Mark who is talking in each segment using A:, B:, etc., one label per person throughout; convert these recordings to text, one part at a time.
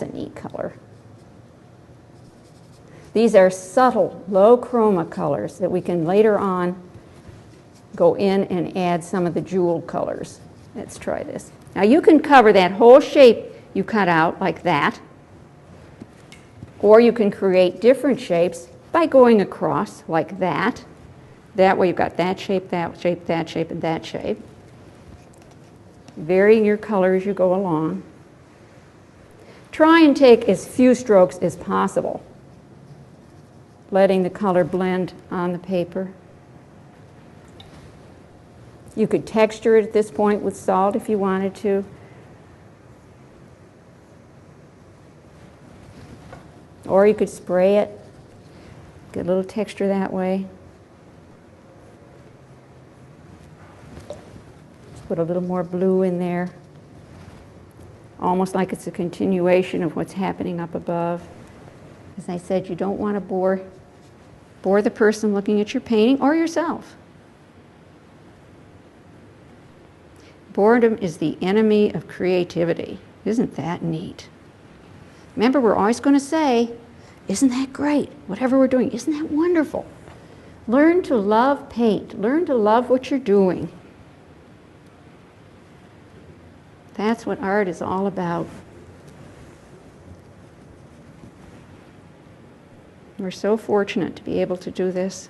A: That's a neat color. These are subtle, low chroma colors that we can later on go in and add some of the jewel colors. Let's try this. Now you can cover that whole shape you cut out like that, or you can create different shapes by going across like that. That way you've got that shape, that shape, that shape, and that shape. Varying your color as you go along. Try and take as few strokes as possible, letting the color blend on the paper. You could texture it at this point with salt if you wanted to. Or you could spray it, get a little texture that way. Just put a little more blue in there, almost like it's a continuation of what's happening up above. As I said, you don't want to bore the person looking at your painting or yourself. Boredom is the enemy of creativity. Isn't that neat? Remember, we're always going to say, isn't that great? Whatever we're doing, isn't that wonderful? Learn to love paint. Learn to love what you're doing. That's what art is all about. We're so fortunate to be able to do this.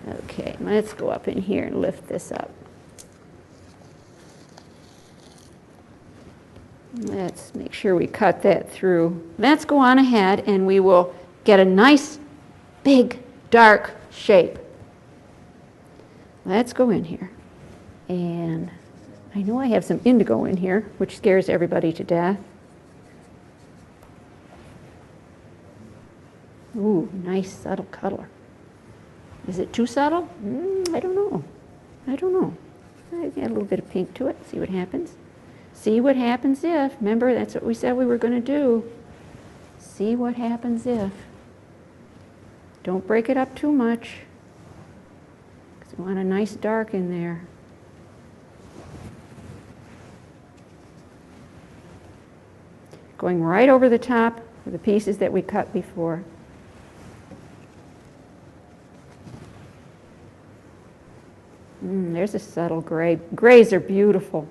A: Okay, let's go up in here and lift this up. Let's make sure we cut that through. Let's go on ahead and we will get a nice, big, dark shape. Let's go in here. And I know I have some indigo in here, which scares everybody to death. Ooh, nice subtle color. Is it too subtle? I don't know. I don't know. I add a little bit of pink to it, see what happens. See what happens if. Remember, that's what we said we were going to do. See what happens if. Don't break it up too much, because we want a nice dark in there. Going right over the top of the pieces that we cut before. There's a subtle gray. Grays are beautiful.